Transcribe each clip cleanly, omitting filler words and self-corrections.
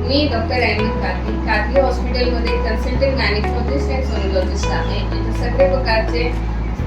मी doctor Ahmad काकी हॉस्पिटलमध्ये consultant gynaecologist आणि सोनोलॉजिस्ट आहे. इथे सगळे प्रकारचे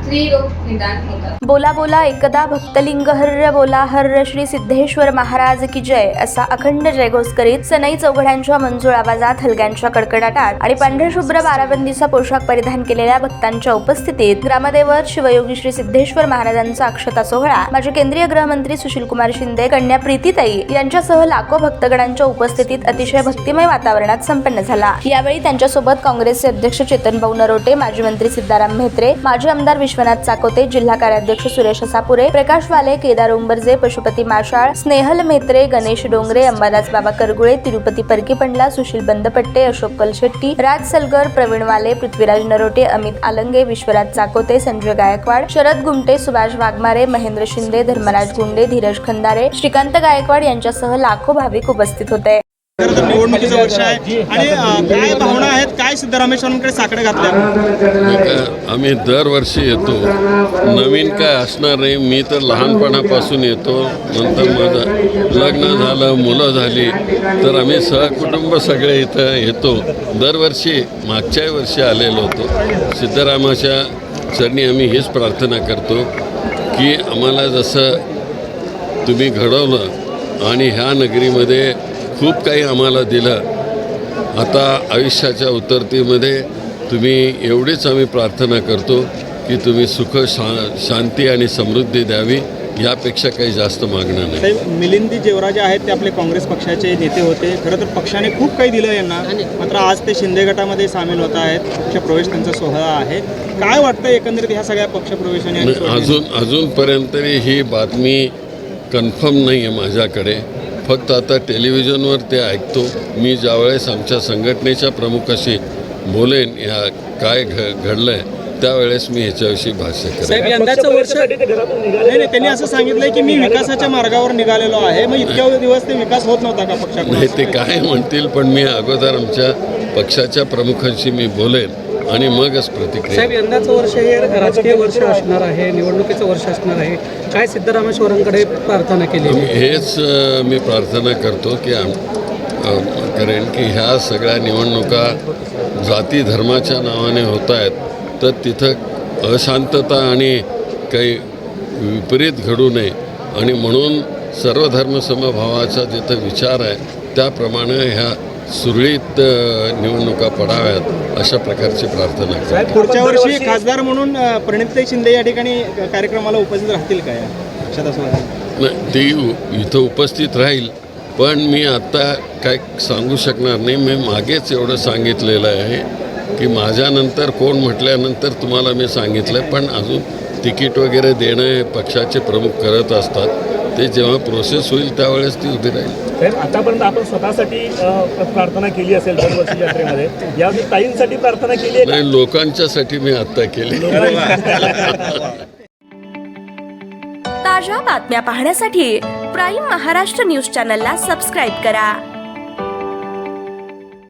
स्त्री रोग निदान होतात. बोला बोला एकदा भक्तलिंग हर्र बोला हर्र श्री सिद्धेश्वर महाराज की जय असा अखंड जयघोष करीत सनई चौघड्यांच्या मंजूळ आवाजात, हलग्यांच्या कडकडाटात आणि पांढऱ्या शुभ्र बाराबंदीचा पोशाख परिधान केलेल्या भक्तांच्या उपस्थितीत ग्रामदैवत शिवयोगी श्री सिद्धेश्वर महाराजांचा अक्षता सोहळा माजी केंद्रीय गृहमंत्री सुशीलकुमार शिंदे, कन्या प्रीतीताई यांच्यासह लाखो भक्तगणांच्या उपस्थितीत अतिशय भक्तिमय वातावरणात संपन्न झाला. यावेळी त्यांच्यासोबत काँग्रेसचे अध्यक्ष चेतनभाऊ नरोटे, माजी मंत्री सिद्धाराम म्हेत्रे, माजी आमदार विश्वनाथ चाकोते, जिल्हा कार्याध्यक्ष सुरेश सापुरे, प्रकाश वाले, केदार उंबरजे, पशुपती माशाळ, स्नेहल म्हेत्रे, गणेश डोंगरे, अंबादास बाबा करगुळे, तिरुपती परकीपंडला, सुशील बंदपट्टे, अशोक कलशेट्टी, राज सलगर, प्रवीण वाले, पृथ्वीराज नरोटे, अमित आलंगे, विश्वराज चाकोते, संजय गायकवाड, शरद गुमटे, सुभाष वाघमारे, महेंद्र शिंदे, धर्मराज गुंडे, धीरज खंदारे, श्रीकांत गायकवाड यांच्यासह लाखो भाविक उपस्थित होते. निवडणुकीचं वर्ष आहे आणि काय भावना आहेत, काय सिद्धरामेश्वरांकडे साकडे घातल्या? आम्ही दरवर्षी येतो. नवीन काय असणार नाही. मी तर लहानपणापासून येतो. नंतर माझं लग्न झालं, मुलं झाली, तर आम्ही सहकुटुंब सगळे इथं येतो. दरवर्षी मागच्याही वर्षी आलेलो होतो. सिद्धरामाच्या चरणी आम्ही हीच प्रार्थना करतो की आम्हाला जसं तुम्ही घडवलं आणि ह्या नगरीमध्ये खूप काही आम्हाला दिलं, आता आयुष्याच्या उतरतीमध्ये तुम्ही एवढीच आम्ही प्रार्थना करतो की तुम्ही सुख शांती आणि समृद्धी द्यावी. यापेक्षा काही जास्त मागणं नाही. मिलिंद जेवराजे आहेत ते आपले काँग्रेस पक्षाचे नेते होते. खरं तर पक्षाने खूप काही दिलं यांना, मात्र आज ते शिंदे गटामध्ये सामील होत आहेत. पक्षप्रवेश त्यांचा सोहळा आहे. काय वाटतं एकंदरीत ह्या सगळ्या पक्षप्रवेशाने? अजूनपर्यंत ही बातमी कन्फर्म नाही आहे माझ्याकडे. फक्त आता टेलिव्हिजनवर ते ऐकतो. मी ज्यावेळेस आमच्या संघटनेच्या प्रमुखाशी बोलेन ह्या काय घडलं आहे त्यावेळेस मी ह्याच्याविषयी भाष्य करेन. यंदाचं वर्ष नाही, त्यांनी असं सांगितलंय की मी विकासाच्या मार्गावर निघालेलो आहे. मग इतक्या दिवस ते विकास होत नव्हता का पक्षाकडून? नाही, ते काय म्हणतील, पण मी अगोदर आमच्या पक्षाच्या प्रमुखांशी मी बोलेन आणि मगच प्रतिक्रिया. साहेब, यंदाचं वर्ष हे राजकीय वर्ष असणार आहे, निवडणुकीचं वर्ष असणार आहे. काय सिद्धरामेश्वरांकडे प्रार्थना केली? हेच मी प्रार्थना करतो की करेन की ह्या सगळ्या निवडणुका जाती धर्माच्या नावाने होत आहेत, तर तिथं अशांतता आणि काही विपरीत घडू नये आणि म्हणून सर्वधर्मसमभावाचा जिथं विचार आहे त्याप्रमाणे ह्या सुरळीत निवडणुका पडाव्यात अशा प्रकारची प्रार्थना करतो. पुढच्या वर्षी खासदार म्हणून प्रणितताई शिंदे या ठिकाणी कार्यक्रमाला उपस्थित राहतील का? नाही, ती इथं उपस्थित राहील, पण मी आत्ता काय सांगू शकणार नाही. मी मागेच एवढं सांगितलेलं आहे की माझ्यानंतर कोण म्हटल्यानंतर तुम्हाला मी सांगितलं, पण अजून तिकीट वगैरे देणं पक्षाचे प्रमुख करत असतात. ते जेव्हा प्रोसेस होईल त्यावेळेस ती उभी राहील. साहेब, आतापर्यंत आपण स्वतःसाठी प्रार्थना केली असेल दरवर्षी यात्रेमध्ये, यावेळी ताईंसाठी प्रार्थना केली आहे? नाही, लोकांच्यासाठी मी आत्ता केली. ताज्या बातम्या पाहण्यासाठी प्राईम महाराष्ट्र न्यूज चॅनलला सबस्क्राईब करा.